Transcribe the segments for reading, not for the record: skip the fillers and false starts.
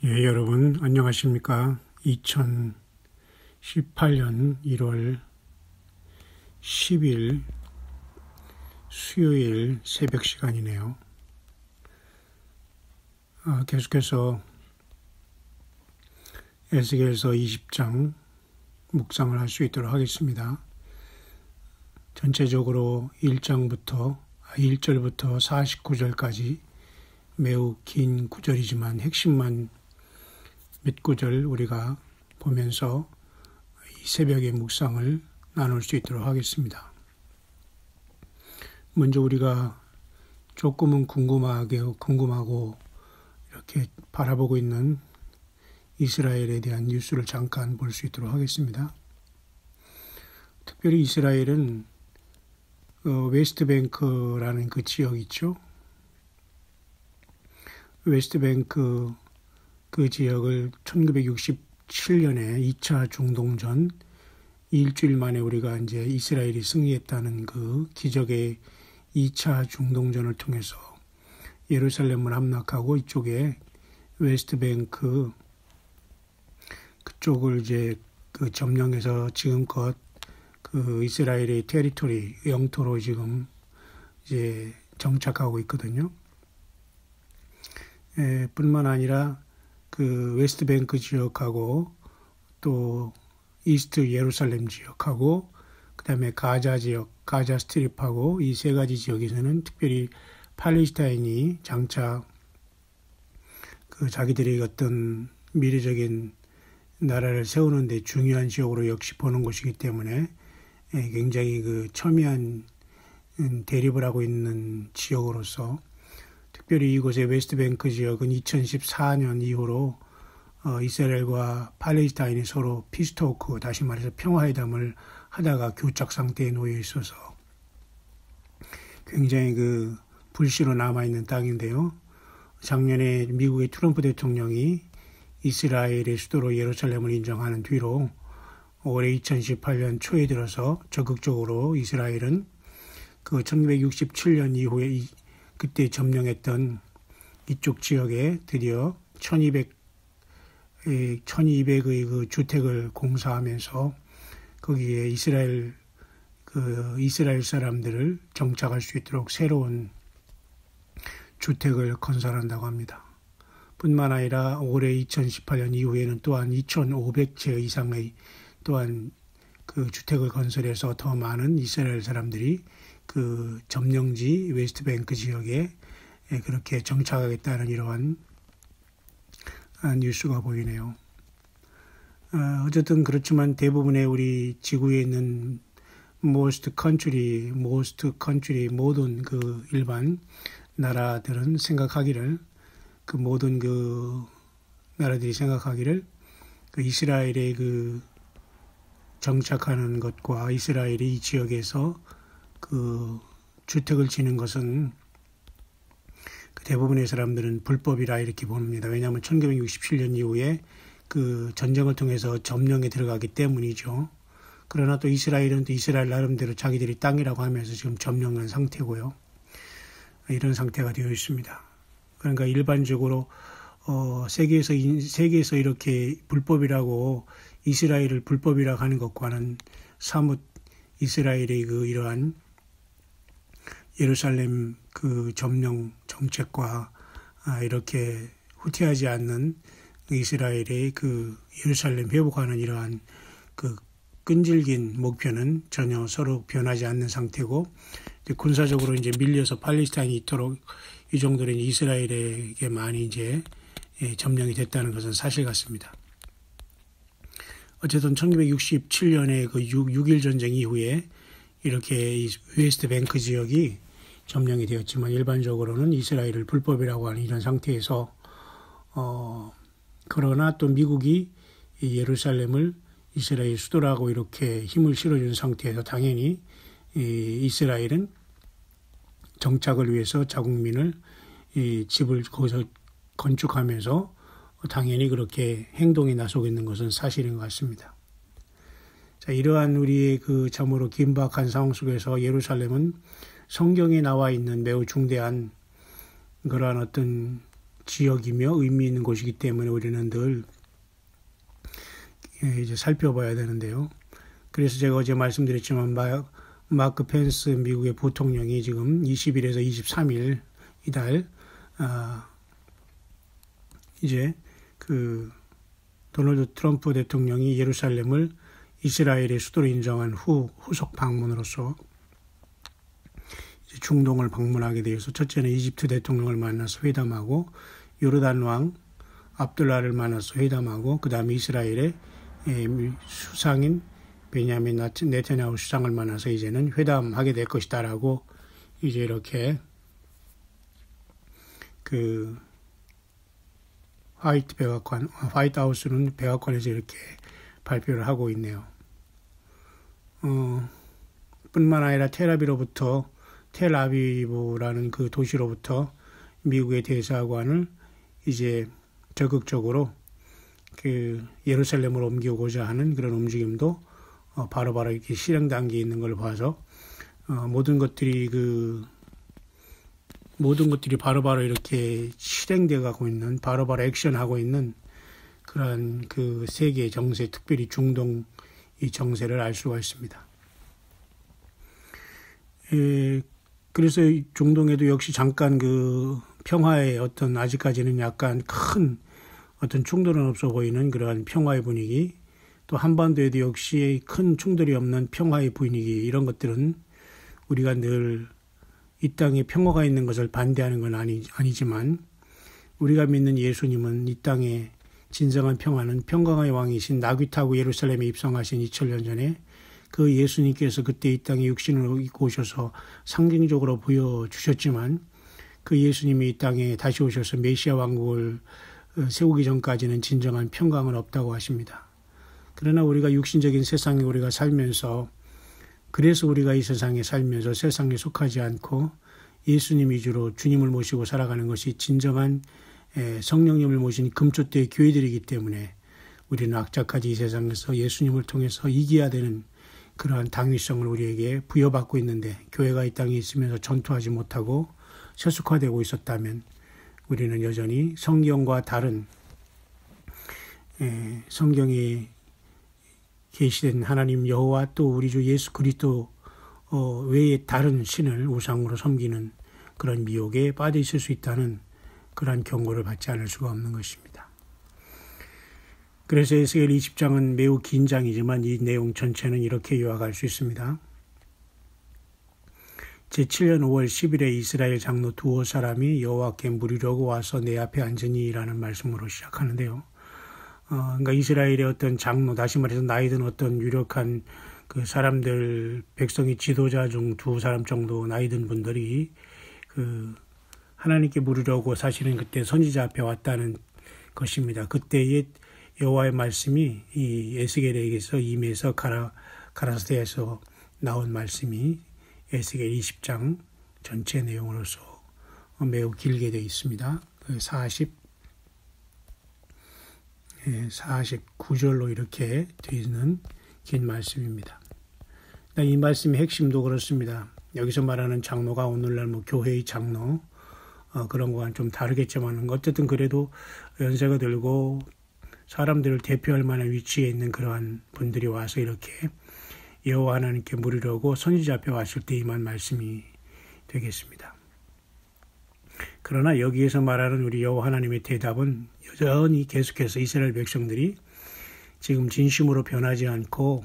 예, 여러분 안녕하십니까? 2018년 1월 10일 수요일 새벽 시간이네요. 계속해서 에스겔서 20장 묵상을 할 수 있도록 하겠습니다. 전체적으로 1절부터 49절까지 매우 긴 구절이지만 핵심만 몇 구절 우리가 보면서 이 새벽의 묵상을 나눌 수 있도록 하겠습니다. 먼저 우리가 조금은 궁금하고 이렇게 바라보고 있는 이스라엘에 대한 뉴스를 잠깐 볼 수 있도록 하겠습니다. 특별히 이스라엘은 웨스트뱅크라는 그 지역 있죠. 웨스트뱅크 그 지역을 1967년에 2차 중동전 일주일 만에 우리가 이제 이스라엘이 승리했다는 그 기적의 2차 중동전을 통해서 예루살렘을 함락하고 이쪽에 웨스트뱅크 그쪽을 이제 그 점령해서 지금껏 그 이스라엘의 테리토리 영토로 지금 이제 정착하고 있거든요. 뿐만 아니라 그 웨스트뱅크 지역하고 또 이스트 예루살렘 지역하고 그다음에 가자 지역, 가자 스트립하고 이 세 가지 지역에서는 특별히 팔레스타인이 장차 그 자기들의 어떤 미래적인 나라를 세우는 데 중요한 지역으로 역시 보는 곳이기 때문에 굉장히 그 첨예한 대립을 하고 있는 지역으로서 특별히 이곳의 웨스트뱅크 지역은 2014년 이후로 이스라엘과 팔레스타인이 서로 피스토크, 다시 말해서 평화회담을 하다가 교착 상태에 놓여 있어서 굉장히 그 불씨로 남아있는 땅인데요. 작년에 미국의 트럼프 대통령이 이스라엘의 수도로 예루살렘을 인정하는 뒤로 올해 2018년 초에 들어서 적극적으로 이스라엘은 그 1967년 이후에 그때 점령했던 이쪽 지역에 드디어 1200의 그 주택을 공사하면서 거기에 이스라엘 사람들을 정착할 수 있도록 새로운 주택을 건설한다고 합니다. 뿐만 아니라 올해 2018년 이후에는 또한 2,500채 이상의 또한 그 주택을 건설해서 더 많은 이스라엘 사람들이 그 점령지 웨스트뱅크 지역에 그렇게 정착하겠다는 이러한 뉴스가 보이네요. 어쨌든 그렇지만 대부분의 우리 지구에 있는 most country 모든 그 일반 나라들은 생각하기를 그 모든 그 나라들이 생각하기를 그 이스라엘의 그 정착하는 것과 이스라엘이 이 지역에서 그 주택을 지는 것은 그 대부분의 사람들은 불법이라 이렇게 봅니다. 왜냐하면 1967년 이후에 그 전쟁을 통해서 점령에 들어가기 때문이죠. 그러나 또 이스라엘은 또 이스라엘 나름대로 자기들이 땅이라고 하면서 지금 점령한 상태고요. 이런 상태가 되어 있습니다. 그러니까 일반적으로 세계에서 이렇게 불법이라고 이스라엘을 불법이라고 하는 것과는 사뭇 이스라엘의 그 이러한 예루살렘 그 점령 정책과 이렇게 후퇴하지 않는 이스라엘의 그 예루살렘 회복하는 이러한 그 끈질긴 목표는 전혀 서로 변하지 않는 상태고 군사적으로 이제 밀려서 팔레스타인이 있도록 이 정도로 이스라엘에게 많이 이제 점령이 됐다는 것은 사실 같습니다. 어쨌든 1967년에 그 6.1 전쟁 이후에 이렇게 이 웨스트뱅크 지역이 점령이 되었지만 일반적으로는 이스라엘을 불법이라고 하는 이런 상태에서 그러나 또 미국이 이 예루살렘을 이스라엘 수도라고 이렇게 힘을 실어준 상태에서 당연히 이스라엘은 정착을 위해서 자국민을 집을 거기서 건축하면서 당연히 그렇게 행동에 나서고 있는 것은 사실인 것 같습니다. 자, 이러한 우리의 그 참으로 긴박한 상황 속에서 예루살렘은 성경에 나와 있는 매우 중대한 그러한 어떤 지역이며 의미 있는 곳이기 때문에 우리는 늘 이제 살펴봐야 되는데요. 그래서 제가 어제 말씀드렸지만 마크 펜스 미국의 부통령이 지금 20일에서 23일 이달 이제 그 도널드 트럼프 대통령이 예루살렘을 이스라엘의 수도로 인정한 후속 방문으로서 이제 중동을 방문하게 되어서 첫째는 이집트 대통령을 만나서 회담하고 요르단 왕 압둘라를 만나서 회담하고 그 다음에 이스라엘의 수상인 베냐민 네타냐후 수상을 만나서 이제는 회담하게 될 것이다라고 이제 이렇게 그 화이트하우스는 백악관에서 이렇게 발표를 하고 있네요. 뿐만 아니라 텔아비브라는 그 도시로부터 미국의 대사관을 이제 적극적으로 그 예루살렘으로 옮기고자 하는 그런 움직임도 바로바로 이렇게 실행 단계에 있는 걸 봐서 모든 것들이 바로바로 이렇게 실행되어 가고 있는 바로바로 액션하고 있는 그러한 그 세계 정세, 특별히 중동 이 정세를 알 수가 있습니다. 그래서 중동에도 역시 잠깐 그 평화의 어떤 아직까지는 약간 큰 어떤 충돌은 없어 보이는 그러한 평화의 분위기, 또 한반도에도 역시 큰 충돌이 없는 평화의 분위기, 이런 것들은 우리가 늘 이 땅에 평화가 있는 것을 반대하는 건 아니지만 우리가 믿는 예수님은 이 땅에 진정한 평화는 평강의 왕이신 나귀 타고 예루살렘에 입성하신 2000년 전에 그 예수님께서 그때 이 땅에 육신을 입고 오셔서 상징적으로 보여주셨지만 그 예수님이 이 땅에 다시 오셔서 메시아 왕국을 세우기 전까지는 진정한 평강은 없다고 하십니다. 그러나 우리가 육신적인 세상에 우리가 살면서, 그래서 우리가 이 세상에 살면서 세상에 속하지 않고 예수님 위주로 주님을 모시고 살아가는 것이 진정한 성령님을 모신 금초대의 교회들이기 때문에 우리는 악착같이 이 세상에서 예수님을 통해서 이겨야 되는 그러한 당위성을 우리에게 부여받고 있는데, 교회가 이 땅에 있으면서 전투하지 못하고 세속화되고 있었다면 우리는 여전히 성경과 다른 성경에 계시된 하나님 여호와 또 우리 주 예수 그리스도 외에 다른 신을 우상으로 섬기는 그런 미혹에 빠져 있을 수 있다는 그러한 경고를 받지 않을 수가 없는 것입니다. 그래서 에스겔 20장은 매우 긴 장이지만 이 내용 전체는 이렇게 요약할 수 있습니다. 제7년 5월 10일에 이스라엘 장로 두어 사람이 여호와께 물으려고 와서 내 앞에 앉으니라는 말씀으로 시작하는데요. 그러니까 이스라엘의 어떤 장로, 다시 말해서 나이 든 어떤 유력한 그 사람들, 백성의 지도자 중 두 사람 정도 나이 든 분들이 그 하나님께 물으려고 사실은 그때 선지자 앞에 왔다는 것입니다. 그때의 여호와의 말씀이 이 에스겔에게서 임해서 가라사대에서 나온 말씀이 에스겔 20장 전체 내용으로서 매우 길게 되어 있습니다. 49절로 이렇게 되어 있는 긴 말씀입니다. 이 말씀의 핵심도 그렇습니다. 여기서 말하는 장로가 오늘날 교회의 장로 그런 거와는 좀 다르겠지만 어쨌든 그래도 연세가 들고 사람들을 대표할 만한 위치에 있는 그러한 분들이 와서 이렇게 여호와 하나님께 물으려고 선지자 앞에 왔을 때 임한 말씀이 되겠습니다. 그러나 여기에서 말하는 우리 여호와 하나님의 대답은 여전히 계속해서 이스라엘 백성들이 지금 진심으로 변하지 않고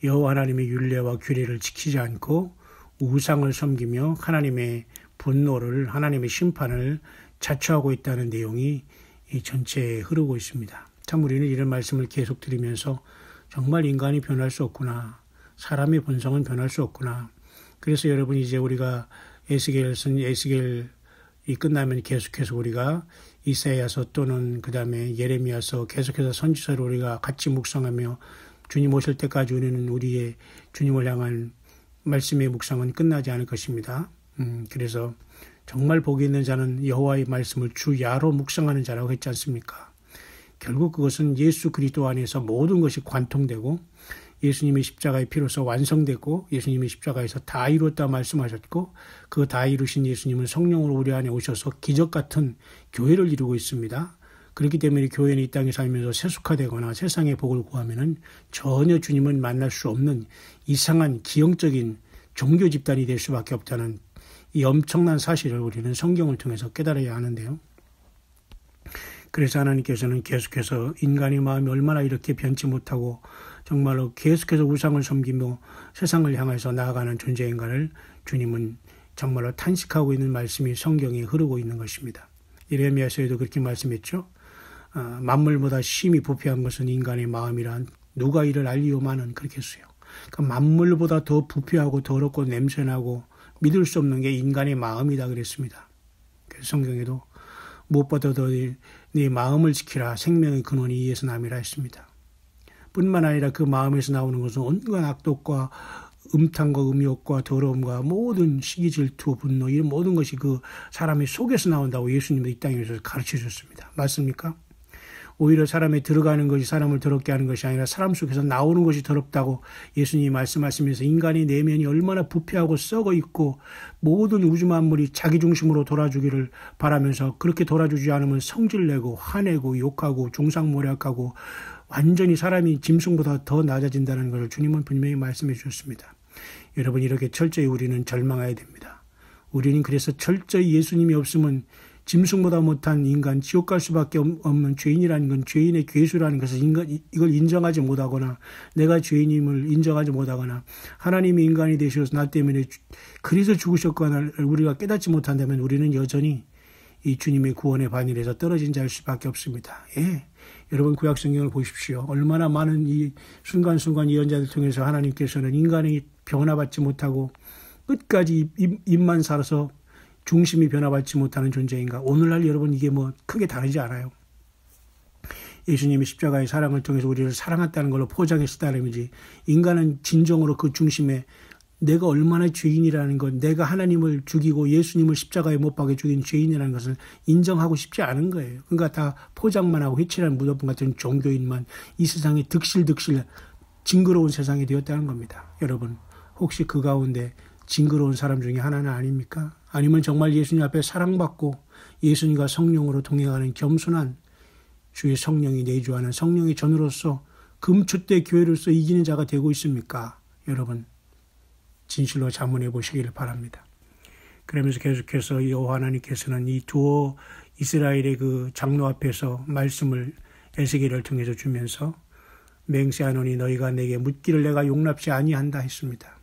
여호와 하나님의 율례와 규례를 지키지 않고 우상을 섬기며 하나님의 분노를, 하나님의 심판을 자초하고 있다는 내용이 이 전체에 흐르고 있습니다. 참 우리는 이런 말씀을 계속 들으면서 정말 인간이 변할 수 없구나, 사람의 본성은 변할 수 없구나. 그래서 여러분 이제 우리가 에스겔이 끝나면 계속해서 우리가 이사야서 또는 그 다음에 예레미야서 계속해서 선지서를 우리가 같이 묵상하며 주님 오실 때까지 우리는 우리의 주님을 향한 말씀의 묵상은 끝나지 않을 것입니다. 그래서 정말 복이 있는 자는 여호와의 말씀을 주야로 묵상하는 자라고 했지 않습니까? 결국 그것은 예수 그리스도 안에서 모든 것이 관통되고 예수님의 십자가의 피로서 완성됐고 예수님의 십자가에서 다 이루었다 말씀하셨고 그 다 이루신 예수님은 성령으로 우리 안에 오셔서 기적 같은 교회를 이루고 있습니다. 그렇기 때문에 교회는 이 땅에 살면서 세속화되거나 세상의 복을 구하면은 전혀 주님을 만날 수 없는 이상한 기형적인 종교 집단이 될 수밖에 없다는 이 엄청난 사실을 우리는 성경을 통해서 깨달아야 하는데요. 그래서 하나님께서는 계속해서 인간의 마음이 얼마나 이렇게 변치 못하고 정말로 계속해서 우상을 섬기며 세상을 향해서 나아가는 존재인가를 주님은 정말로 탄식하고 있는 말씀이 성경에 흐르고 있는 것입니다. 예레미야서에도 그렇게 말씀했죠. 만물보다 심히 부패한 것은 인간의 마음이란 누가 이를 알리오마는 그렇게 했어요. 그러니까 만물보다 더 부패하고 더럽고 냄새나고 믿을 수 없는 게 인간의 마음이다 그랬습니다. 그래서 성경에도 무엇보다 더 네 마음을 지키라 생명의 근원이 이에서 남이라 했습니다. 뿐만 아니라 그 마음에서 나오는 것은 온갖 악독과 음탕과 음욕과 더러움과 모든 시기 질투 분노 이런 모든 것이 그 사람의 속에서 나온다고 예수님도 이 땅에서 가르쳐 주셨습니다. 맞습니까? 오히려 사람에 들어가는 것이 사람을 더럽게 하는 것이 아니라 사람 속에서 나오는 것이 더럽다고 예수님이 말씀하시면서 인간의 내면이 얼마나 부패하고 썩어 있고 모든 우주 만물이 자기 중심으로 돌아주기를 바라면서 그렇게 돌아주지 않으면 성질내고 화내고 욕하고 중상모략하고 완전히 사람이 짐승보다 더 낮아진다는 것을 주님은 분명히 말씀해 주셨습니다. 여러분 이렇게 철저히 우리는 절망해야 됩니다. 우리는 그래서 철저히 예수님이 없으면 짐승보다 못한 인간, 지옥 갈 수밖에 없는 죄인이라는 건 죄인의 괴수라는 것을 이걸 인정하지 못하거나 내가 죄인임을 인정하지 못하거나 하나님이 인간이 되셔서 나 때문에 그래서 죽으셨거나 우리가 깨닫지 못한다면 우리는 여전히 이 주님의 구원의 반열에서 떨어진 자일 수밖에 없습니다. 예. 여러분 구약성경을 보십시오. 얼마나 많은 이 순간순간 예언자들 통해서 하나님께서는 인간이 변화받지 못하고 끝까지 입만 살아서 중심이 변화받지 못하는 존재인가. 오늘날 여러분 이게 뭐 크게 다르지 않아요. 예수님이 십자가의 사랑을 통해서 우리를 사랑했다는 걸로 포장했다는 거지. 인간은 진정으로 그 중심에 내가 얼마나 죄인이라는 것, 내가 하나님을 죽이고 예수님을 십자가에 못 박아 죽인 죄인이라는 것을 인정하고 싶지 않은 거예요. 그러니까 다 포장만 하고 회칠한 무덤 같은 종교인만 이 세상에 득실득실 징그러운 세상이 되었다는 겁니다. 여러분 혹시 그 가운데 징그러운 사람 중에 하나는 아닙니까? 아니면 정말 예수님 앞에 사랑받고 예수님과 성령으로 동행하는 겸손한 주의 성령이 내주하는 성령의 전으로서 금초대 교회로서 이기는 자가 되고 있습니까? 여러분 진실로 자문해 보시기를 바랍니다. 그러면서 계속해서 여호와 하나님께서는 이 두어 이스라엘의 그 장로 앞에서 말씀을 에스겔을 통해서 주면서 맹세하노니 너희가 내게 묻기를 내가 용납지 아니한다 했습니다.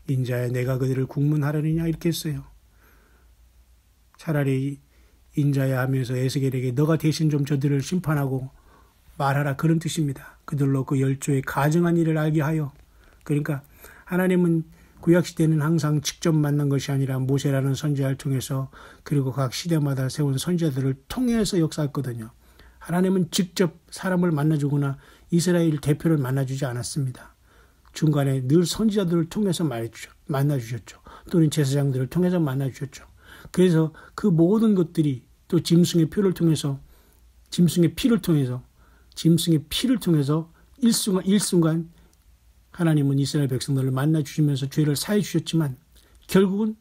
인자야 내가 그들을 국문하려느냐 이렇게 했어요. 차라리 인자야 하면서 에스겔에게 너가 대신 좀 저들을 심판하고 말하라 그런 뜻입니다. 그들로 그 열조의 가증한 일을 알게 하여. 그러니까 하나님은 구약시대는 항상 직접 만난 것이 아니라 모세라는 선지자를 통해서 그리고 각 시대마다 세운 선지자들을 통해서 역사했거든요. 하나님은 직접 사람을 만나주거나 이스라엘 대표를 만나주지 않았습니다. 중간에 늘 선지자들을 통해서 만나주셨죠. 또는 제사장들을 통해서 만나주셨죠. 그래서 그 모든 것들이 또 짐승의 피를 통해서 일순간 하나님은 이스라엘 백성들을 만나주시면서 죄를 사해 주셨지만 결국은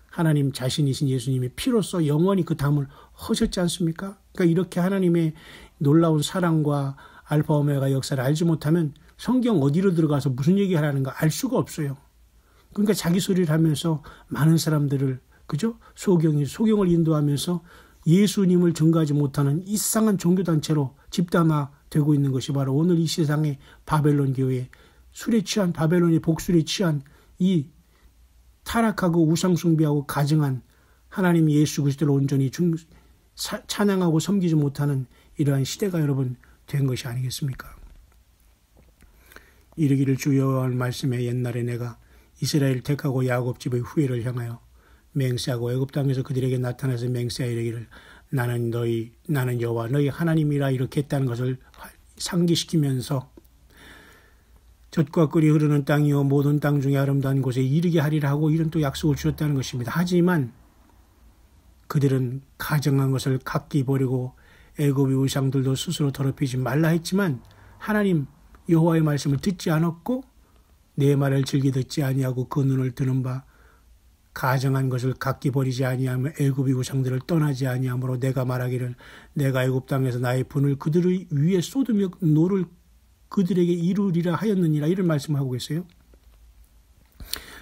하나님 자신이신 예수님의 피로써 영원히 그 담을 허셨지 않습니까? 그러니까 이렇게 하나님의 놀라운 사랑과 알파 오메가 역사를 알지 못하면 성경 어디로 들어가서 무슨 얘기하라는가 알 수가 없어요. 그러니까 자기 소리를 하면서 많은 사람들을 그죠? 소경을 인도하면서 예수님을 증거하지 못하는 이상한 종교단체로 집단화되고 있는 것이 바로 오늘 이 세상의 바벨론 교회 술에 취한 바벨론의 복술에 취한 이 타락하고 우상숭배하고 가증한 하나님 예수 그리스도를 온전히 찬양하고 섬기지 못하는 이러한 시대가 여러분 된 것이 아니겠습니까? 이르기를 주 여호와의 말씀에 옛날에 내가 이스라엘 택하고 야곱 집의 후예를 향하여 맹세하고 애굽 땅에서 그들에게 나타나서 맹세하여 이르기를 나는 여호와 너희 하나님이라 이렇게 했다는 것을 상기시키면서 젖과 꿀이 흐르는 땅이요 모든 땅 중에 아름다운 곳에 이르게 하리라 하고 이런 또 약속을 주셨다는 것입니다. 하지만 그들은 가증한 것을 각기 버리고 애굽의 우상들도 스스로 더럽히지 말라 했지만 하나님 여호와의 말씀을 듣지 않았고 내 말을 즐기 듣지 아니하고 그 눈을 뜨는 바 가정한 것을 각기 버리지 아니하며 애굽의 우상들을 떠나지 아니하므로 내가 말하기를 내가 애굽 땅에서 나의 분을 그들의 위에 쏟으며 노를 그들에게 이루리라 하였느니라. 이런 말씀을 하고 계세요.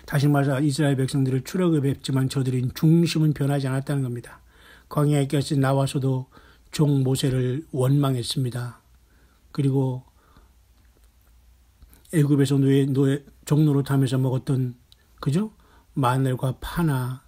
다시 말해서 이스라엘 백성들을 출애굽에 뵙지만 저들의 중심은 변하지 않았다는 겁니다. 광야에까지 나와서도 종 모세를 원망했습니다. 그리고 애굽에서 종노릇하면서 먹었던 그죠? 마늘과 파나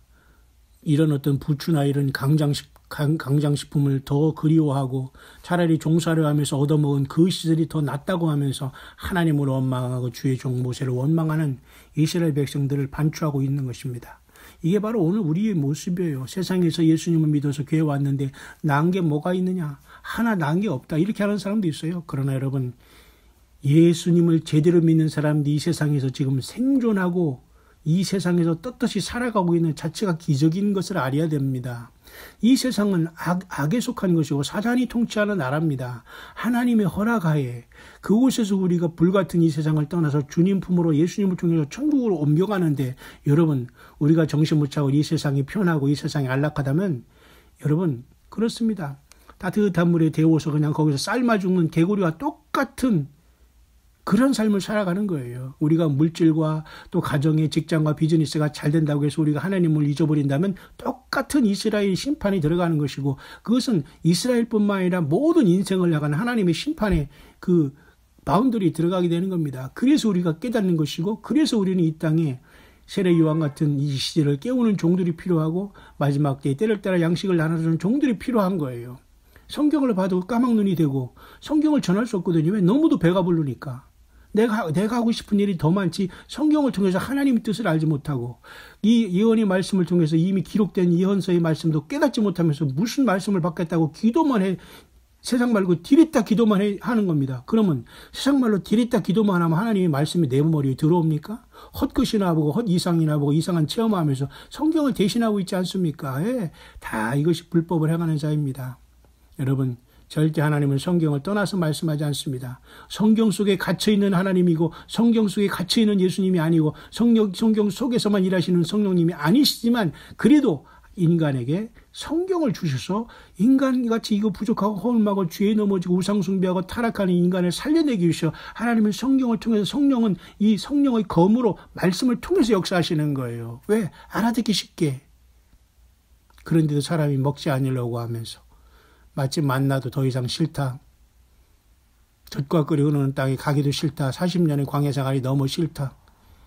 이런 어떤 부추나 이런 강장식품을 더 그리워하고 차라리 종사를 하면서 얻어먹은 그 시절이 더 낫다고 하면서 하나님을 원망하고 주의 종 모세를 원망하는 이스라엘 백성들을 반추하고 있는 것입니다. 이게 바로 오늘 우리의 모습이에요. 세상에서 예수님을 믿어서 교회 왔는데 나은 게 뭐가 있느냐? 하나 나은 게 없다. 이렇게 하는 사람도 있어요. 그러나 여러분, 예수님을 제대로 믿는 사람들이 이 세상에서 지금 생존하고 이 세상에서 떳떳이 살아가고 있는 자체가 기적인 것을 알아야 됩니다. 이 세상은 악에 속한 것이고 사단이 통치하는 나라입니다. 하나님의 허락하에 그곳에서 우리가 불같은 이 세상을 떠나서 주님 품으로 예수님을 통해서 천국으로 옮겨가는데 여러분, 우리가 정신 못 차고 이 세상이 편하고 이 세상이 안락하다면 여러분, 그렇습니다. 따뜻한 물에 데워서 그냥 거기서 삶아 죽는 개구리와 똑같은 그런 삶을 살아가는 거예요. 우리가 물질과 또 가정의 직장과 비즈니스가 잘 된다고 해서 우리가 하나님을 잊어버린다면 똑같은 이스라엘 심판이 들어가는 것이고 그것은 이스라엘뿐만 아니라 모든 인생을 향한 하나님의 심판의 그 바운더리에 들어가게 되는 겁니다. 그래서 우리가 깨닫는 것이고 그래서 우리는 이 땅에 세례 요한 같은 이 시대를 깨우는 종들이 필요하고 마지막 때에 때를 따라 양식을 나눠주는 종들이 필요한 거예요. 성경을 봐도 까막눈이 되고 성경을 전할 수 없거든요. 왜? 너무도 배가 부르니까. 내가 하고 싶은 일이 더 많지 성경을 통해서 하나님의 뜻을 알지 못하고 이 예언의 말씀을 통해서 이미 기록된 예언서의 말씀도 깨닫지 못하면서 무슨 말씀을 받겠다고 기도만 해. 세상 말고 디리다 기도만 하는 겁니다. 그러면 세상 말로 디리다 기도만 하면 하나님의 말씀이 내 머리에 들어옵니까? 헛것이나 보고 헛이상이나 보고 이상한 체험하면서 성경을 대신하고 있지 않습니까? 예, 다 이것이 불법을 행하는 자입니다. 여러분, 절대 하나님은 성경을 떠나서 말씀하지 않습니다. 성경 속에 갇혀있는 하나님이고 성경 속에 갇혀있는 예수님이 아니고 성경 속에서만 일하시는 성령님이 아니시지만 그래도 인간에게 성경을 주셔서 인간같이 이거 부족하고 허물하고 죄에 넘어지고 우상숭배하고 타락하는 인간을 살려내기 위해서 하나님은 성경을 통해서 성령은 이 성령의 검으로 말씀을 통해서 역사하시는 거예요. 왜? 알아듣기 쉽게. 그런데도 사람이 먹지 않으려고 하면서 마치 만나도 더 이상 싫다. 젖과 꿀이 흐르는 땅에 가기도 싫다. 40년의 광야 생활이 너무 싫다.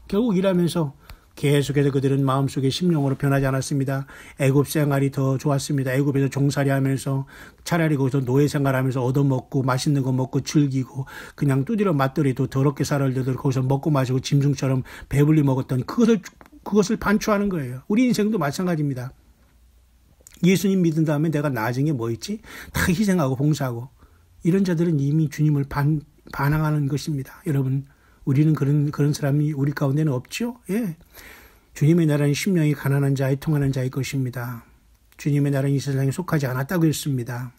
결국 일하면서 계속해서 그들은 마음속에 심령으로 변하지 않았습니다. 애굽 생활이 더 좋았습니다. 애굽에서 종살이 하면서 차라리 거기서 노예 생활하면서 얻어먹고 맛있는 거 먹고 즐기고 그냥 두드려 맞더라도 더럽게 살아들도 거기서 먹고 마시고 짐승처럼 배불리 먹었던 그것을 반추하는 거예요. 우리 인생도 마찬가지입니다. 예수님 믿은 다음에 내가 나중에 뭐 있지? 다 희생하고 봉사하고 이런 자들은 이미 주님을 반항하는 것입니다. 여러분, 우리는 그런 사람이 우리 가운데는 없죠? 예. 주님의 나라는 심령이 가난한 자에 통하는 자일 것입니다. 주님의 나라는 이 세상에 속하지 않았다고 했습니다.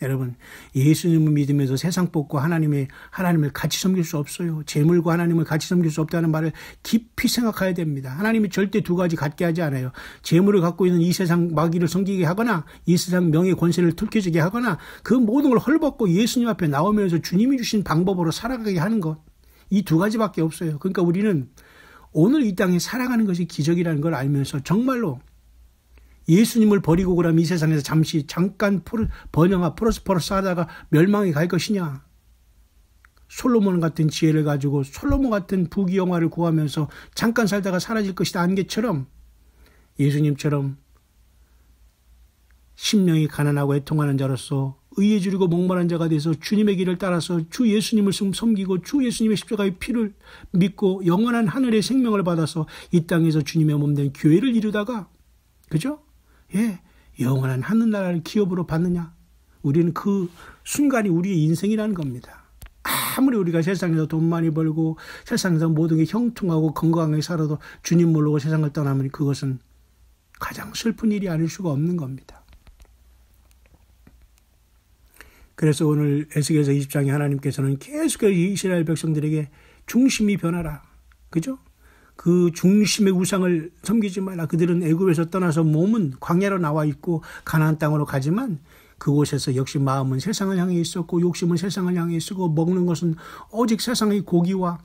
여러분, 예수님을 믿으면서 세상 뽑고 하나님을 같이 섬길 수 없어요. 재물과 하나님을 같이 섬길 수 없다는 말을 깊이 생각해야 됩니다. 하나님이 절대 두 가지 갖게 하지 않아요. 재물을 갖고 있는 이 세상 마귀를 섬기게 하거나 이 세상 명예 권세를 툴켜지게 하거나 그 모든 걸 헐벗고 예수님 앞에 나오면서 주님이 주신 방법으로 살아가게 하는 것. 이 두 가지밖에 없어요. 그러니까 우리는 오늘 이 땅에 살아가는 것이 기적이라는 걸 알면서 정말로 예수님을 버리고 그러면 이 세상에서 잠깐 번영아 프로스퍼러스 하다가 멸망에 갈 것이냐. 솔로몬 같은 지혜를 가지고 솔로몬 같은 부귀영화를 구하면서 잠깐 살다가 사라질 것이다 한 게처럼 예수님처럼 심령이 가난하고 애통하는 자로서 의에 주리고 목마른 자가 돼서 주님의 길을 따라서 주 예수님을 섬기고 주 예수님의 십자가의 피를 믿고 영원한 하늘의 생명을 받아서 이 땅에서 주님의 몸된 교회를 이루다가 그죠? 예, 영원한 하늘나라를 기업으로 받느냐? 우리는 그 순간이 우리의 인생이라는 겁니다. 아무리 우리가 세상에서 돈 많이 벌고 세상에서 모든 게 형통하고 건강하게 살아도 주님 모르고 세상을 떠나면 그것은 가장 슬픈 일이 아닐 수가 없는 겁니다. 그래서 오늘 에스겔서 20장에 하나님께서는 계속해서 이스라엘 백성들에게 중심이 변하라. 그죠? 그 중심의 우상을 섬기지 말라. 그들은 애굽에서 떠나서 몸은 광야로 나와 있고 가나안 땅으로 가지만 그곳에서 역시 마음은 세상을 향해 있었고 욕심은 세상을 향해 있었고 먹는 것은 오직 세상의 고기와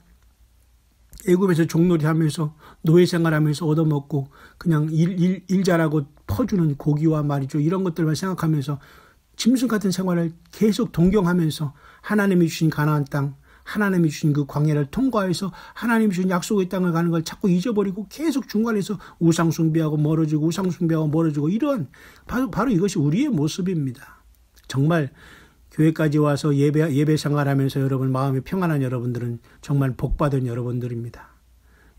애굽에서 종놀이하면서 노예 생활하면서 얻어먹고 그냥 일 잘하고 퍼주는 고기와 말이죠. 이런 것들만 생각하면서 짐승 같은 생활을 계속 동경하면서 하나님이 주신 가나안 땅, 하나님이 주신 그 광야를 통과해서 하나님이 주신 약속의 땅을 가는 걸 자꾸 잊어버리고 계속 중간에서 우상 숭배하고 멀어지고 이런 바로 이것이 우리의 모습입니다. 정말 교회까지 와서 예배 생활하면서 여러분 마음이 평안한 여러분들은 정말 복받은 여러분들입니다.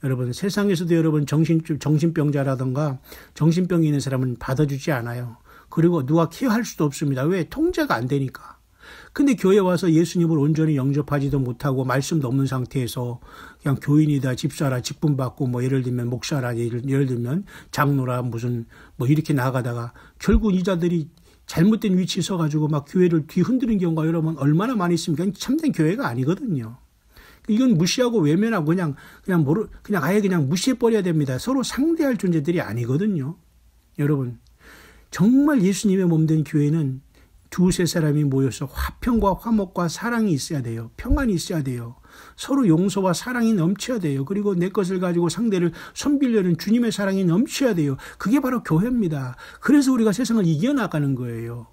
여러분 세상에서도 여러분 정신병자라든가 정신병이 있는 사람은 받아주지 않아요. 그리고 누가 케어할 수도 없습니다. 왜? 통제가 안 되니까. 근데 교회 와서 예수님을 온전히 영접하지도 못하고 말씀도 없는 상태에서 그냥 교인이다, 집사라, 직분받고 뭐 예를 들면 목사라, 예를 들면 장로라 무슨 뭐 이렇게 나가다가 결국 이 자들이 잘못된 위치에 서가지고 막 교회를 뒤흔드는 경우가 여러분 얼마나 많이 있습니까? 참된 교회가 아니거든요. 이건 무시하고 외면하고 그냥 아예 그냥 무시해버려야 됩니다. 서로 상대할 존재들이 아니거든요. 여러분, 정말 예수님의 몸된 교회는 두세 사람이 모여서 화평과 화목과 사랑이 있어야 돼요. 평안이 있어야 돼요. 서로 용서와 사랑이 넘쳐야 돼요. 그리고 내 것을 가지고 상대를 손빌려는 주님의 사랑이 넘쳐야 돼요. 그게 바로 교회입니다. 그래서 우리가 세상을 이겨나가는 거예요.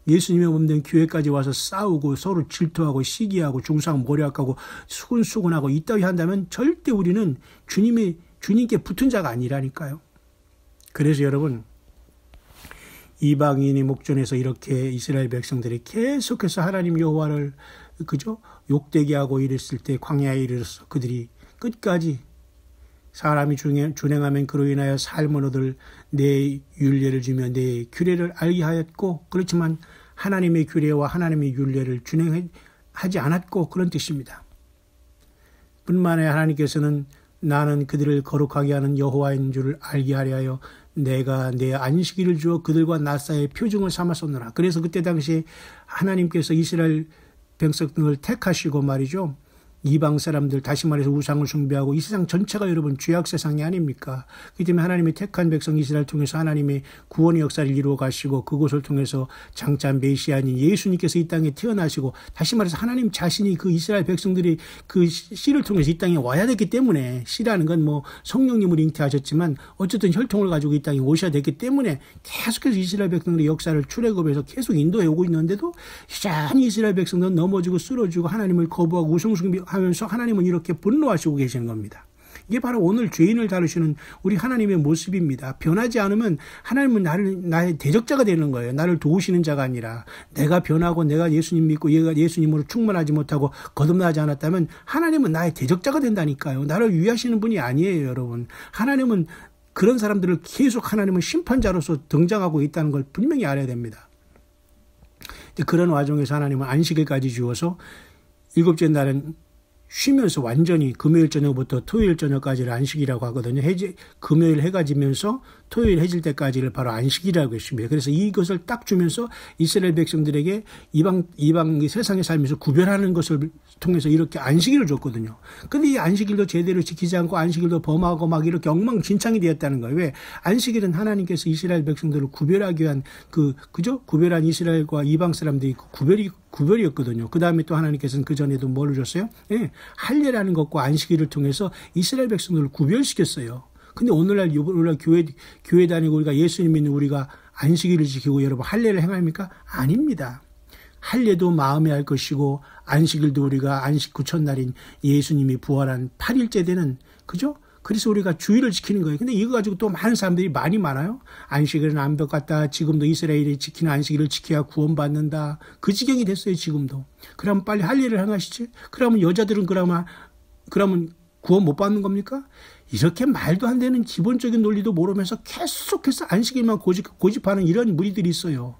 예수님의 몸된 교회까지 와서 싸우고 서로 질투하고 시기하고 중상모략하고 수근수근하고 이따위 한다면 절대 우리는 주님께 붙은 자가 아니라니까요. 그래서 여러분, 이방인이 목전에서 이렇게 이스라엘 백성들이 계속해서 하나님 여호와를 그죠? 욕되게 하고 이랬을 때 광야에 이르러서 그들이 끝까지 사람이 준행하면 그로 인하여 삶을 얻을 내 율례를 주며 내 규례를 알게 하였고 그렇지만 하나님의 규례와 하나님의 율례를 준행하지 않았고 그런 뜻입니다. 뿐만 아니라 하나님께서는 나는 그들을 거룩하게 하는 여호와인 줄을 알게 하려 하여 내가 내 안식일을 주어 그들과 나 사이의 표징을 삼았었노라. 그래서 그때 당시에 하나님께서 이스라엘 백성을 택하시고 말이죠. 이방 사람들 다시 말해서 우상을 숭배하고 이 세상 전체가 여러분 죄악 세상이 아닙니까? 그렇기 때문에 하나님이 택한 백성 이스라엘 통해서 하나님의 구원의 역사를 이루어 가시고 그곳을 통해서 장차 메시아인 예수님께서 이 땅에 태어나시고 다시 말해서 하나님 자신이 그 이스라엘 백성들이 그 씨를 통해서 이 땅에 와야 됐기 때문에 씨라는 건 뭐 성령님을 잉태하셨지만 어쨌든 혈통을 가지고 이 땅에 오셔야 됐기 때문에 계속해서 이스라엘 백성들의 역사를 출애굽해서 계속 인도해 오고 있는데도 여전히 이스라엘 백성들은 넘어지고 쓰러지고 하나님을 거부하고 우상숭배 하면서 하나님은 이렇게 분노하시고 계시는 겁니다. 이게 바로 오늘 죄인을 다루시는 우리 하나님의 모습입니다. 변하지 않으면 하나님은 나의 대적자가 되는 거예요. 나를 도우시는 자가 아니라 내가 변하고 내가 예수님 믿고 얘가 예수님으로 충만하지 못하고 거듭나지 않았다면 하나님은 나의 대적자가 된다니까요. 나를 위하시는 분이 아니에요, 여러분. 하나님은 그런 사람들을 계속 하나님은 심판자로서 등장하고 있다는 걸 분명히 알아야 됩니다. 그런 와중에서 하나님은 안식일까지 주어서 일곱째 날은 쉬면서 완전히 금요일 저녁부터 토요일 저녁까지를 안식이라고 하거든요. 금요일 해가 지면서 토요일 해질 때까지를 바로 안식이라고 했습니다. 그래서 이것을 딱 주면서 이스라엘 백성들에게 이방 세상에 살면서 구별하는 것을 통해서 이렇게 안식일을 줬거든요. 근데 이 안식일도 제대로 지키지 않고 안식일도 범하고 막 이렇게 엉망진창이 되었다는 거예요. 왜? 안식일은 하나님께서 이스라엘 백성들을 구별하기 위한 그죠? 구별한 이스라엘과 이방 사람들이 구별이었거든요. 그 다음에 또 하나님께서는 그 전에도 뭘 줬어요? 예, 할례라는 것과 안식일을 통해서 이스라엘 백성들을 구별시켰어요. 근데 오늘날 교회 다니고 우리가 예수님 믿는 우리가 안식일을 지키고 여러분 할례를 행합니까? 아닙니다. 할례도 마음에 할 것이고 안식일도 우리가 안식 구천날인 예수님이 부활한 8일째 되는 그죠? 그래서 우리가 주의를 지키는 거예요. 근데 이거 가지고 또 많은 사람들이 많아요. 안식일은 암벽 같다. 지금도 이스라엘이 지키는 안식일을 지켜야 구원받는다. 그 지경이 됐어요, 지금도. 그러면 빨리 할례를 행하시지? 그러면 여자들은 그러면 구원 못 받는 겁니까? 이렇게 말도 안 되는 기본적인 논리도 모르면서 계속해서 안식일만 고집하는 이런 무리들이 있어요.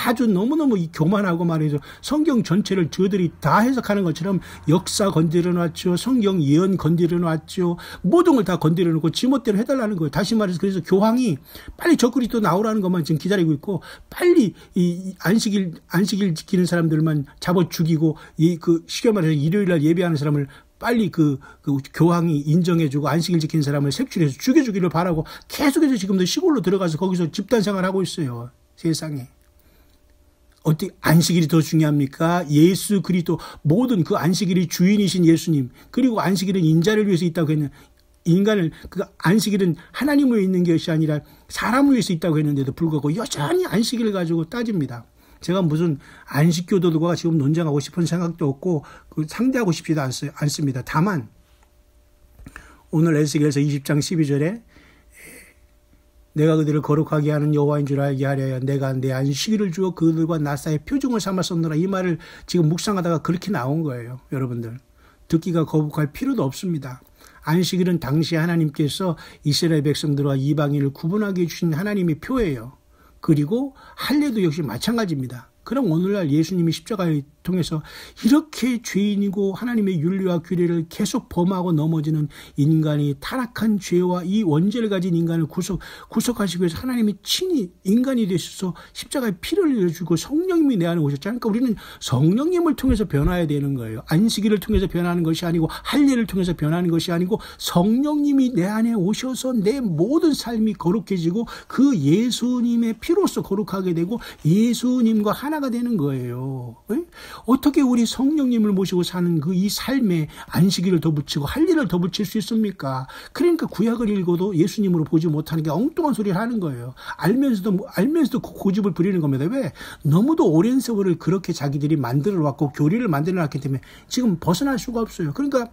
아주 너무너무 교만하고 말이죠. 성경 전체를 저들이 다 해석하는 것처럼 역사 건드려 놨죠. 성경 예언 건드려 놨죠. 모든 걸 다 건드려 놓고 지멋대로 해달라는 거예요. 다시 말해서 그래서 교황이 빨리 적그리스도 나오라는 것만 지금 기다리고 있고 빨리 이 안식일 지키는 사람들만 잡아 죽이고 쉽게 말해서 일요일날 예배하는 사람을 빨리 그 교황이 인정해주고 안식일 지키는 사람을 색출해서 죽여주기를 바라고 계속해서 지금도 시골로 들어가서 거기서 집단 생활하고 있어요. 세상에. 어떻게 안식일이 더 중요합니까? 예수 그리스도 모든 그 안식일이 주인이신 예수님 그리고 안식일은 인자를 위해서 있다고 했는 인간을 그 안식일은 하나님을 있는 것이 아니라 사람을 위해서 있다고 했는데도 불구하고 여전히 안식일을 가지고 따집니다. 제가 무슨 안식교도들과 지금 논쟁하고 싶은 생각도 없고 상대하고 싶지도 않습니다. 다만 오늘 에스겔서 20장 12절에 내가 그들을 거룩하게 하는 여호와인 줄 알게 하려 내가 내 안식일을 주어 그들과 나 사이에 표중을 삼았었노라. 이 말을 지금 묵상하다가 그렇게 나온 거예요. 여러분들 듣기가 거북할 필요도 없습니다. 안식일은 당시 하나님께서 이스라엘 백성들과 이방인을 구분하게 해주신 하나님의 표예요. 그리고 할례도 역시 마찬가지입니다. 그럼 오늘날 예수님이 십자가를 통해서 이렇게 죄인이고 하나님의 윤리와 규례를 계속 범하고 넘어지는 인간이 타락한 죄와 이 원죄를 가진 인간을 구속하시기 위해서 하나님이 친히 인간이 되셔서 십자가에 피를 흘려주고 성령님이 내 안에 오셨잖아요. 그러니까 우리는 성령님을 통해서 변화해야 되는 거예요. 안식일을 통해서 변하는 것이 아니고 할례를 통해서 변하는 것이 아니고 성령님이 내 안에 오셔서 내 모든 삶이 거룩해지고 그 예수님의 피로서 거룩하게 되고 예수님과 하나가 되는 거예요. 어떻게 우리 성령님을 모시고 사는 이 삶에 안식일을 더 붙이고 할례를 더 붙일 수 있습니까? 그러니까 구약을 읽어도 예수님으로 보지 못하는 게 엉뚱한 소리를 하는 거예요. 알면서도 고집을 부리는 겁니다. 왜? 너무도 오랜 세월을 그렇게 자기들이 만들어 왔고 교리를 만들어 놨기 때문에 지금 벗어날 수가 없어요. 그러니까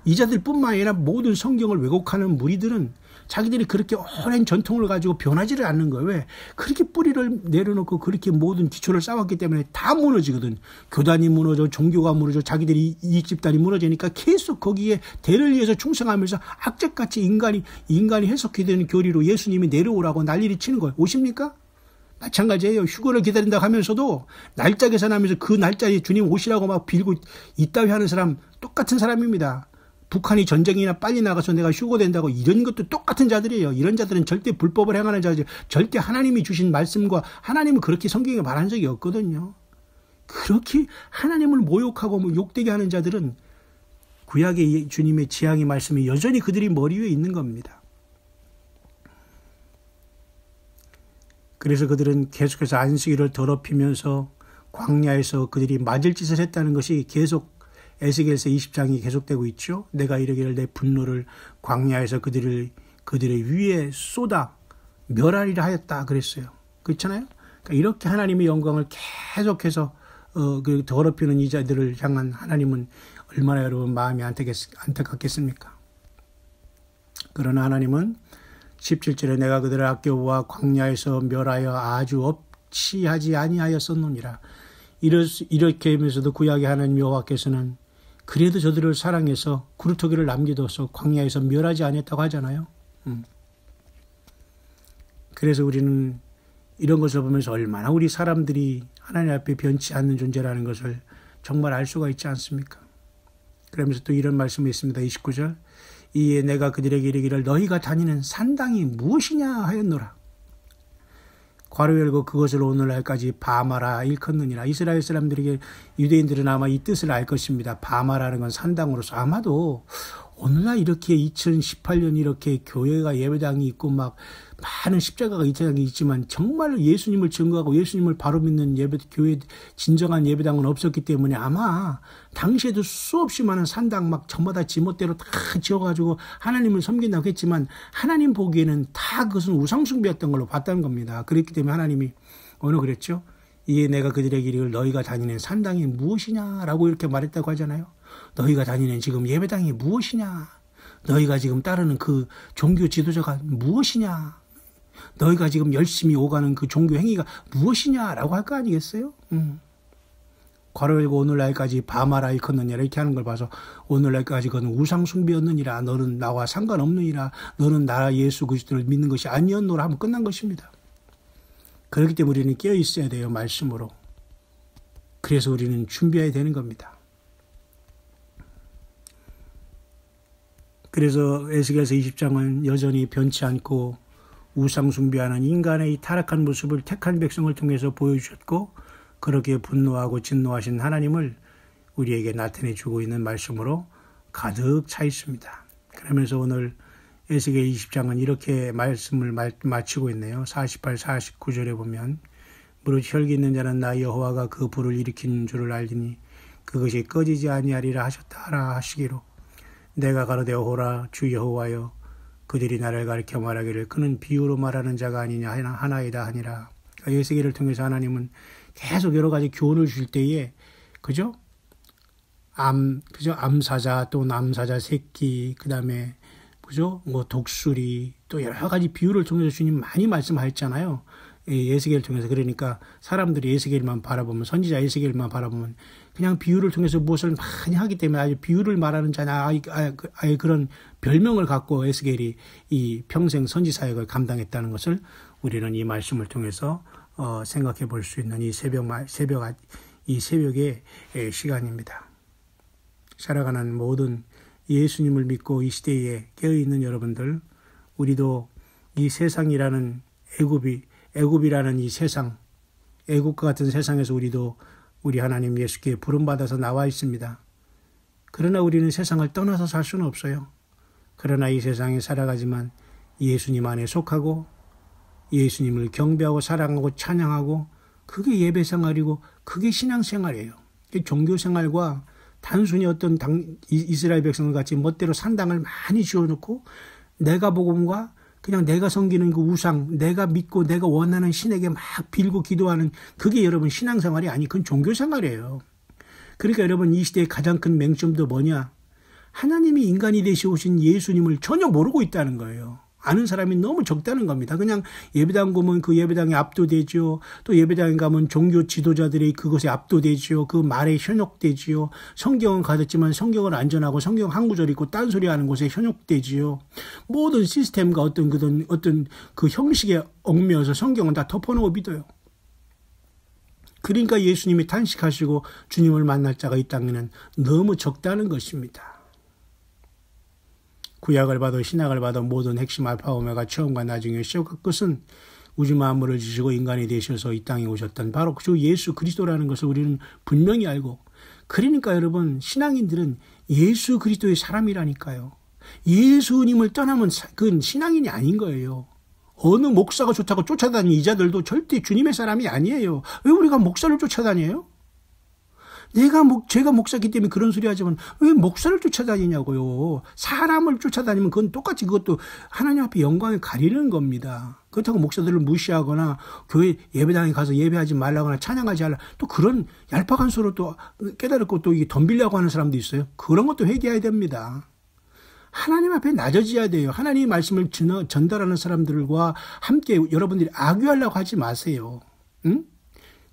이자들뿐만 아니라 모든 성경을 왜곡하는 무리들은 자기들이 그렇게 오랜 전통을 가지고 변하지를 않는 거예요. 왜? 그렇게 뿌리를 내려놓고 그렇게 모든 기초를 쌓았기 때문에 다 무너지거든. 교단이 무너져, 종교가 무너져, 자기들이 이익 집단이 무너지니까 계속 거기에 대를 위해서 충성하면서 악착같이 인간이 해석해야 되는 교리로 예수님이 내려오라고 난리를 치는 거예요. 오십니까? 마찬가지예요. 휴거를 기다린다고 하면서도 날짜 계산하면서 그 날짜에 주님 오시라고 막 빌고 이따위 하는 사람 똑같은 사람입니다. 북한이 전쟁이나 빨리 나가서 내가 휴거된다고 이런 것도 똑같은 자들이에요. 이런 자들은 절대 불법을 행하는 자들, 절대 하나님이 주신 말씀과 하나님은 그렇게 성경에 말한 적이 없거든요. 그렇게 하나님을 모욕하고 욕되게 하는 자들은 구약의 주님의 지향의 말씀이 여전히 그들이 머리 위에 있는 겁니다. 그래서 그들은 계속해서 안식일을 더럽히면서 광야에서 그들이 맞을 짓을 했다는 것이 계속 에스겔서 20장이 계속되고 있죠. 내가 이르기를 내 분노를 광야에서 그들의 위에 쏟아 멸하리라 하였다 그랬어요. 그렇잖아요. 그러니까 이렇게 하나님의 영광을 계속해서 더럽히는 이 자들을 향한 하나님은 얼마나 여러분 마음이 안타깝겠습니까? 그러나 하나님은 17절에 내가 그들을 아껴보아 광야에서 멸하여 아주 없이하지 아니하였었느니라. 이렇게 하면서도 구약의 하나님 여호와께서는 그래도 저들을 사랑해서 구루터기를 남겨둬서 광야에서 멸하지 않았다고 하잖아요. 그래서 우리는 이런 것을 보면서 얼마나 우리 사람들이 하나님 앞에 변치 않는 존재라는 것을 정말 알 수가 있지 않습니까? 그러면서 또 이런 말씀이 있습니다. 29절 이에 내가 그들에게 이르기를 너희가 다니는 산당이 무엇이냐 하였노라. 괄호 열고 그것을 오늘날까지 바마라 일컫느니라. 이스라엘 사람들에게 유대인들은 아마 이 뜻을 알 것입니다. 바마라는 건 산당으로서 아마도 오늘날 이렇게 2018년 이렇게 교회가 예배당이 있고 막 많은 십자가가 이태당이 있지만 정말로 예수님을 증거하고 예수님을 바로 믿는 교회 진정한 예배당은 없었기 때문에 아마 당시에도 수없이 많은 산당 막 저마다 지멋대로 다 지어가지고 하나님을 섬긴다고 했지만 하나님 보기에는 다 그것은 우상숭배였던 걸로 봤다는 겁니다. 그렇기 때문에 하나님이 오늘 그랬죠. 이에 내가 그들에게 이르기를 너희가 다니는 산당이 무엇이냐라고 이렇게 말했다고 하잖아요. 너희가 다니는 지금 예배당이 무엇이냐? 너희가 지금 따르는 그 종교 지도자가 무엇이냐? 너희가 지금 열심히 오가는 그 종교 행위가 무엇이냐라고 할 거 아니겠어요? 괄호 열고 오늘날까지 바마라 일컫느니라 이렇게 하는 걸 봐서 오늘날까지 그는 우상숭배였느니라. 너는 나와 상관없느니라. 너는 나 예수 그리스도를 믿는 것이 아니었노라 하면 끝난 것입니다. 그렇기 때문에 우리는 깨어 있어야 돼요. 말씀으로. 그래서 우리는 준비해야 되는 겁니다. 그래서 에스겔서 20장은 여전히 변치 않고 우상 숭배하는 인간의 이 타락한 모습을 택한 백성을 통해서 보여주셨고, 그렇게 분노하고 진노하신 하나님을 우리에게 나타내 주고 있는 말씀으로 가득 차 있습니다. 그러면서 오늘 에스겔 20장은 이렇게 말씀을 마치고 있네요. 48, 49절에 보면 무릇 혈기 있는 자는 나 여호와가 그 불을 일으킨 줄을 알리니 그것이 꺼지지 아니하리라 하셨다 하시기로, 내가 가로되 오호라 주 여호와여, 그들이 나를 가리켜 말하기를 그는 비유로 말하는 자가 아니냐 하나이다 하니라. 그러니까 에스겔을 통해서 하나님은 계속 여러 가지 교훈을 주실 때에 그죠? 암사자 또 남사자 새끼, 그다음에 그죠? 뭐 독수리, 또 여러 가지 비유를 통해서 주님 많이 말씀하셨잖아요. 에스겔을 통해서. 그러니까 사람들이 에스겔만 바라보면, 선지자 에스겔만 바라보면 그냥 비유를 통해서 무엇을 많이 하기 때문에 아주 비유를 말하는 자나 아예 그런 별명을 갖고 에스겔이 이 평생 선지 사역을 감당했다는 것을 우리는 이 말씀을 통해서 생각해 볼 수 있는 이 새벽의 시간입니다. 살아가는 모든 예수님을 믿고 이 시대에 깨어있는 여러분들, 우리도 이 세상이라는 애굽이라는 이 세상, 애굽과 같은 세상에서 우리도 우리 하나님 예수께 부름받아서 나와 있습니다. 그러나 우리는 세상을 떠나서 살 수는 없어요. 그러나 이 세상에 살아가지만 예수님 안에 속하고 예수님을 경배하고 사랑하고 찬양하고, 그게 예배생활이고 그게 신앙생활이에요. 종교생활과 단순히 어떤 이스라엘 백성을 같이 멋대로 산당을 많이 지어놓고 내가 복음과 그냥 내가 섬기는 그 우상, 내가 믿고 내가 원하는 신에게 막 빌고 기도하는, 그게 여러분 신앙생활이 아니, 그건 종교생활이에요. 그러니까 여러분 이 시대의 가장 큰 맹점도 뭐냐? 하나님이 인간이 되시 오신 예수님을 전혀 모르고 있다는 거예요. 아는 사람이 너무 적다는 겁니다. 그냥 예배당 가면 그 예배당에 압도되죠. 또 예배당에 가면 종교 지도자들이 그것에 압도되죠. 그 말에 현혹되지요. 성경은 가졌지만 성경은 안전하고 성경 한 구절 읽고 딴소리하는 곳에 현혹되지요. 모든 시스템과 어떤 그 형식에 얽매여서 성경은 다 덮어놓고 믿어요. 그러니까 예수님이 탄식하시고 주님을 만날 자가 이 땅에는 너무 적다는 것입니다. 구약을 봐도 신약을 봐도 모든 핵심 알파 오메가 처음과 나중에 시작과 끝은 우주 만물을 지시고 인간이 되셔서 이 땅에 오셨던 바로 그 예수 그리스도라는 것을 우리는 분명히 알고, 그러니까 여러분 신앙인들은 예수 그리스도의 사람이라니까요. 예수님을 떠나면 그건 신앙인이 아닌 거예요. 어느 목사가 좋다고 쫓아다니는 이자들도 절대 주님의 사람이 아니에요. 왜 우리가 목사를 쫓아다녀요? 제가 목사기 때문에 그런 소리 하지만 왜 목사를 쫓아다니냐고요. 사람을 쫓아다니면 그건 똑같이 그것도 하나님 앞에 영광을 가리는 겁니다. 그렇다고 목사들을 무시하거나 교회 예배당에 가서 예배하지 말라거나 찬양하지 말라, 또 그런 얄팍한 소로 또 깨달았고 또 이게 덤비려고 하는 사람도 있어요. 그런 것도 회개해야 됩니다. 하나님 앞에 낮아져야 돼요. 하나님의 말씀을 전달하는 사람들과 함께 여러분들이 악유하려고 하지 마세요. 응?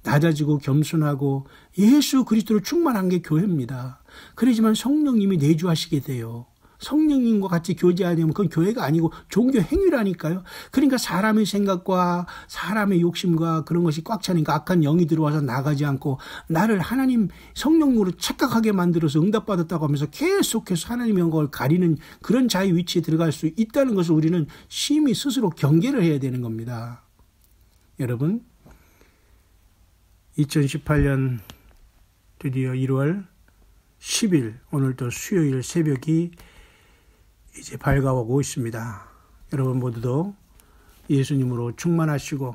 낮아지고 겸손하고 예수 그리스도로 충만한 게 교회입니다. 그러지만 성령님이 내주하시게 돼요. 성령님과 같이 교제하려면 그건 교회가 아니고 종교 행위라니까요. 그러니까 사람의 생각과 사람의 욕심과 그런 것이 꽉 차니까 악한 영이 들어와서 나가지 않고 나를 하나님 성령으로 착각하게 만들어서 응답받았다고 하면서 계속해서 하나님의 영광을 가리는 그런 자의 위치에 들어갈 수 있다는 것을 우리는 심히 스스로 경계를 해야 되는 겁니다. 여러분, 2018년 드디어 1월 10일 오늘 또 수요일 새벽이 이제 밝아오고 있습니다. 여러분 모두도 예수님으로 충만하시고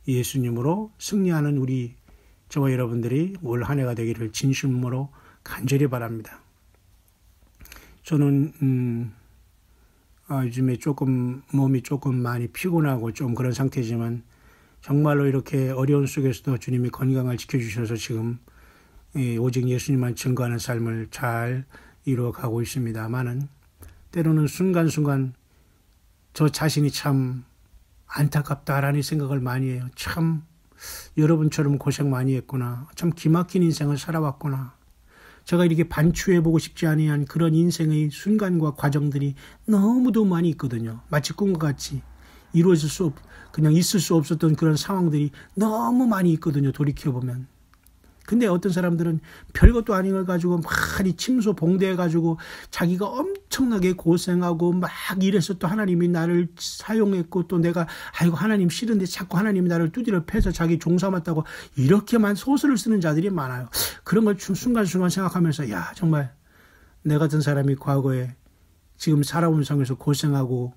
예수님으로 승리하는 우리 저와 여러분들이 올 한 해가 되기를 진심으로 간절히 바랍니다. 저는 요즘에 몸이 조금 많이 피곤하고 좀 그런 상태지만 정말로 이렇게 어려운 속에서도 주님이 건강을 지켜주셔서 지금 오직 예수님만 증거하는 삶을 잘 이루어가고 있습니다만은 때로는 순간순간 저 자신이 참 안타깝다라는 생각을 많이 해요. 참 여러분처럼 고생 많이 했구나. 참 기막힌 인생을 살아왔구나. 제가 이렇게 반추해보고 싶지 아니한 그런 인생의 순간과 과정들이 너무도 많이 있거든요. 마치 꿈과 같이 그냥 있을 수 없었던 그런 상황들이 너무 많이 있거든요. 돌이켜보면. 근데 어떤 사람들은 별것도 아닌 걸 가지고 많이 침소 봉대해가지고 자기가 엄청나게 고생하고 막 이래서 또 하나님이 나를 사용했고 또 내가 아이고 하나님 싫은데 자꾸 하나님이 나를 두드려 패서 자기 종 삼았다고 이렇게만 소설을 쓰는 자들이 많아요. 그런 걸 순간순간 생각하면서 야 정말 내 같은 사람이 과거에 지금 살아온 상황에서 고생하고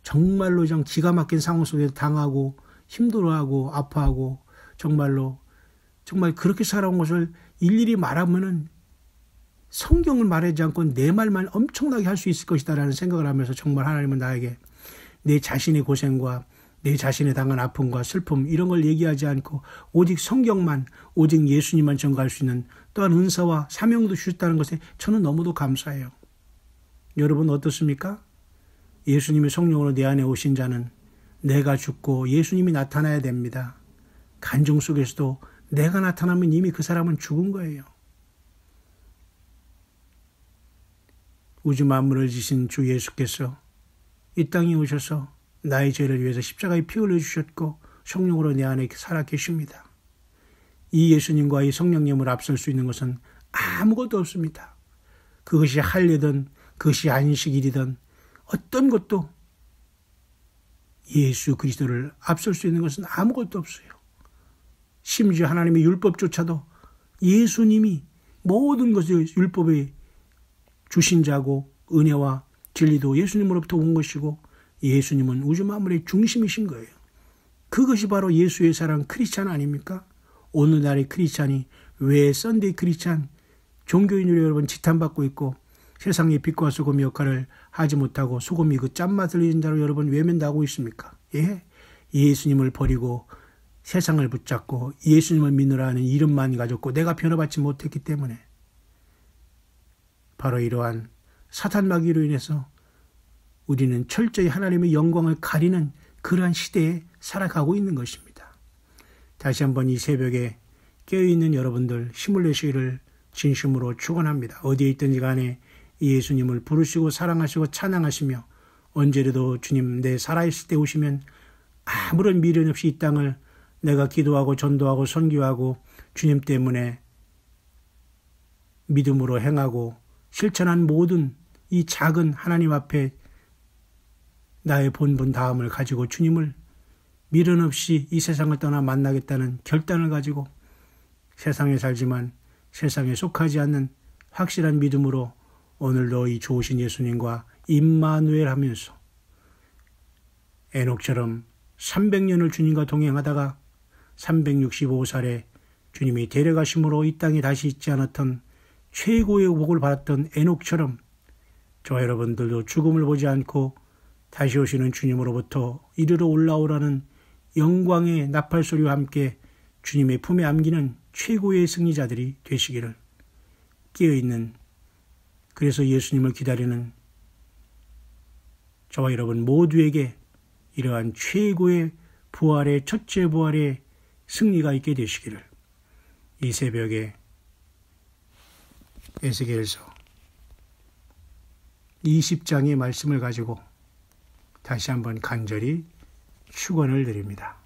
정말로 좀 기가 막힌 상황 속에서 당하고 힘들어하고 아파하고 정말 그렇게 살아온 것을 일일이 말하면은 성경을 말하지 않고 내 말만 엄청나게 할 수 있을 것이다라는 생각을 하면서 정말 하나님은 나에게 내 자신의 고생과 내 자신의 당한 아픔과 슬픔 이런 걸 얘기하지 않고 오직 성경만 오직 예수님만 전가할 수 있는 또한 은사와 사명도 주셨다는 것에 저는 너무도 감사해요. 여러분 어떻습니까? 예수님의 성령으로 내 안에 오신 자는 내가 죽고 예수님이 나타나야 됩니다. 간증 속에서도 내가 나타나면 이미 그 사람은 죽은 거예요. 우주 만물을 지신 주 예수께서 이 땅에 오셔서 나의 죄를 위해서 십자가에 피 흘려주셨고 성령으로 내 안에 살아 계십니다. 이 예수님과 이 성령님을 앞설 수 있는 것은 아무것도 없습니다. 그것이 할례든 그것이 안식일이든 어떤 것도 예수 그리스도를 앞설 수 있는 것은 아무것도 없어요. 심지어 하나님의 율법조차도 예수님이 모든 것을 율법에 주신 자고 은혜와 진리도 예수님으로부터 온 것이고 예수님은 우주 만물의 중심이신 거예요. 그것이 바로 예수의 사랑 크리스찬 아닙니까? 오늘날의 크리스찬이 왜 썬데이 크리스찬 종교인으로 여러분 지탄받고 있고 세상의 빛과 소금 역할을 하지 못하고 소금이 그 짠맛을 잃은 자로 여러분 외면당하고 있습니까? 예? 예수님을 버리고 세상을 붙잡고 예수님을 믿으라 하는 이름만 가졌고 내가 변화받지 못했기 때문에 바로 이러한 사탄 마귀로 인해서 우리는 철저히 하나님의 영광을 가리는 그러한 시대에 살아가고 있는 것입니다. 다시 한번 이 새벽에 깨어있는 여러분들 힘을 내시기를 진심으로 축원합니다. 어디에 있든지 간에 예수님을 부르시고 사랑하시고 찬양하시며 언제라도 주님 내 살아있을 때 오시면 아무런 미련 없이 이 땅을 내가 기도하고 전도하고 선교하고 주님 때문에 믿음으로 행하고 실천한 모든 이 작은 하나님 앞에 나의 본분 다함을 가지고 주님을 미련 없이 이 세상을 떠나 만나겠다는 결단을 가지고 세상에 살지만 세상에 속하지 않는 확실한 믿음으로 오늘도 이 좋으신 예수님과 임마누엘 하면서 에녹처럼 300년을 주님과 동행하다가 365살에 주님이 데려가심으로 이 땅에 다시 있지 않았던 최고의 복을 받았던 에녹처럼 저와 여러분들도 죽음을 보지 않고 다시 오시는 주님으로부터 이르러 올라오라는 영광의 나팔소리와 함께 주님의 품에 안기는 최고의 승리자들이 되시기를 깨어있는 그래서 예수님을 기다리는 저와 여러분 모두에게 이러한 최고의 부활의 첫째 부활의 승리가 있게 되시기를 이 새벽에 에스겔서 20장의 말씀을 가지고 다시 한번 간절히 축원을 드립니다.